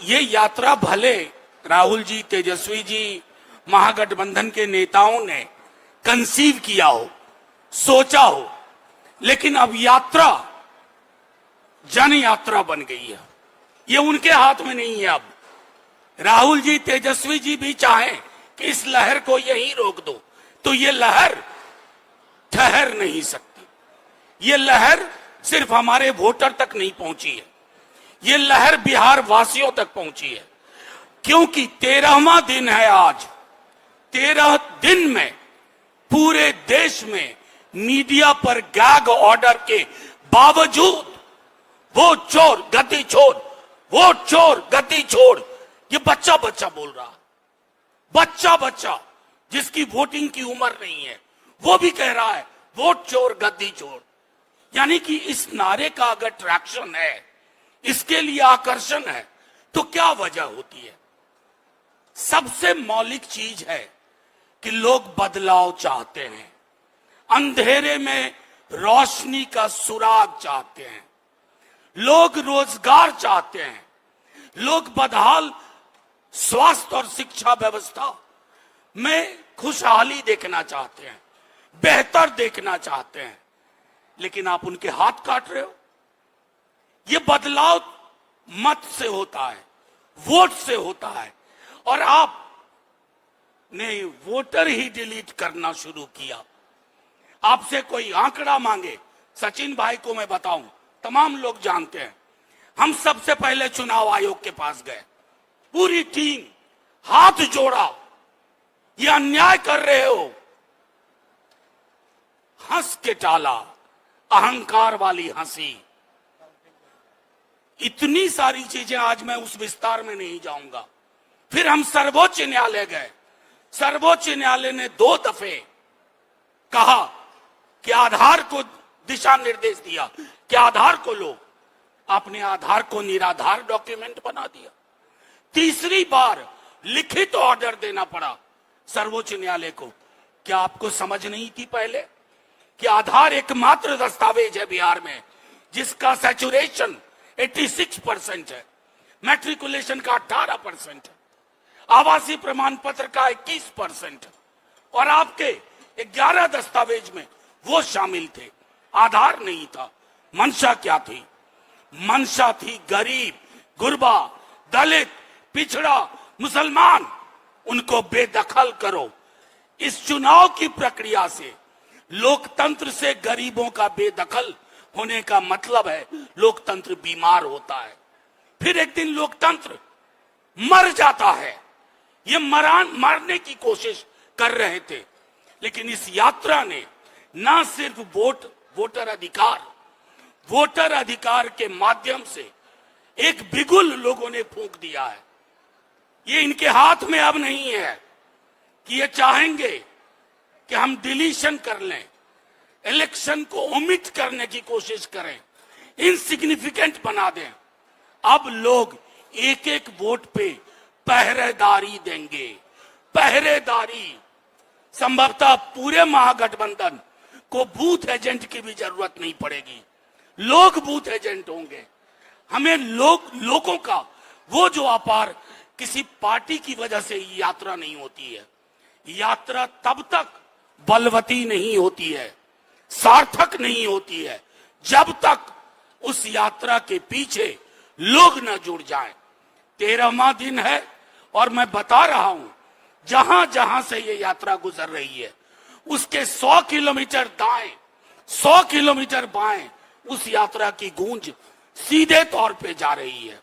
ये यात्रा भले राहुल जी, तेजस्वी जी, महागठबंधन के नेताओं ने कंसीव किया हो, सोचा हो, लेकिन अब यात्रा जन यात्रा बन गई है। ये उनके हाथ में नहीं है। अब राहुल जी, तेजस्वी जी भी चाहें कि इस लहर को यहीं रोक दो, तो ये लहर ठहर नहीं सकती। ये लहर सिर्फ हमारे वोटर तक नहीं पहुंची है, ये लहर बिहार वासियों तक पहुंची है। क्योंकि 13वां दिन है आज। 13 दिन में पूरे देश में मीडिया पर गैग ऑर्डर के बावजूद वो चोर गद्दी छोड़, वो चोर गद्दी छोड़, ये बच्चा बच्चा बोल रहा, बच्चा बच्चा जिसकी वोटिंग की उम्र नहीं है, वो भी कह रहा है वोट चोर गद्दी छोड़। यानी कि इस नारे का अगर ट्रैक्शन है, इसके लिए आकर्षण है, तो क्या वजह होती है? सबसे मौलिक चीज है कि लोग बदलाव चाहते हैं, अंधेरे में रोशनी का सुराग चाहते हैं, लोग रोजगार चाहते हैं, लोग बदहाल स्वास्थ्य और शिक्षा व्यवस्था में खुशहाली देखना चाहते हैं, बेहतर देखना चाहते हैं। लेकिन आप उनके हाथ काट रहे हो। ये बदलाव मत से होता है, वोट से होता है, और आप ने वोटर ही डिलीट करना शुरू किया। आपसे कोई आंकड़ा मांगे, सचिन भाई को मैं बताऊं, तमाम लोग जानते हैं, हम सबसे पहले चुनाव आयोग के पास गए, पूरी टीम, हाथ जोड़ा, ये अन्याय कर रहे हो, हंस के टाला, अहंकार वाली हंसी। इतनी सारी चीजें, आज मैं उस विस्तार में नहीं जाऊंगा। फिर हम सर्वोच्च न्यायालय गए। सर्वोच्च न्यायालय ने 2 दफे कहा कि आधार को दिशा निर्देश दिया कि आधार को लो, आपने आधार को निराधार डॉक्यूमेंट बना दिया। तीसरी बार लिखित ऑर्डर देना पड़ा सर्वोच्च न्यायालय को। क्या आपको समझ नहीं थी पहले कि आधार एकमात्र दस्तावेज है बिहार में जिसका सैचुरेशन 86% है, मैट्रिकुलेशन का 18% है, आवासीय प्रमाण पत्र का 21% है, और आपके 11 दस्तावेज में वो शामिल थे, आधार नहीं था। मंशा क्या थी? मंशा थी गरीब, गुरबा, दलित, पिछड़ा, मुसलमान, उनको बेदखल करो। इस चुनाव की प्रक्रिया से, लोकतंत्र से गरीबों का बेदखल होने का मतलब है लोकतंत्र बीमार होता है। फिर एक दिन लोकतंत्र मर जाता है। ये मारने की कोशिश कर रहे थे, लेकिन इस यात्रा ने ना सिर्फ वोटर अधिकार के माध्यम से एक बिगुल लोगों ने फूंक दिया है। ये इनके हाथ में अब नहीं है कि ये चाहेंगे कि हम डिलीशन कर लें, इलेक्शन को ओमिट करने की कोशिश करें, इनसिग्निफिकेंट बना दें। अब लोग एक एक वोट पे पहरेदारी देंगे, पहरेदारी। संभवतः पूरे महागठबंधन को बूथ एजेंट की भी जरूरत नहीं पड़ेगी, लोग बूथ एजेंट होंगे। हमें लोगों का वो जो अपार, किसी पार्टी की वजह से यात्रा नहीं होती है। यात्रा तब तक बलवती नहीं होती है, सार्थक नहीं होती है, जब तक उस यात्रा के पीछे लोग न जुड़ जाएं। 13वां दिन है और मैं बता रहा हूं, जहां जहां से ये यात्रा गुजर रही है उसके 100 किलोमीटर दाएं, 100 किलोमीटर बाएं उस यात्रा की गूंज सीधे तौर पे जा रही है।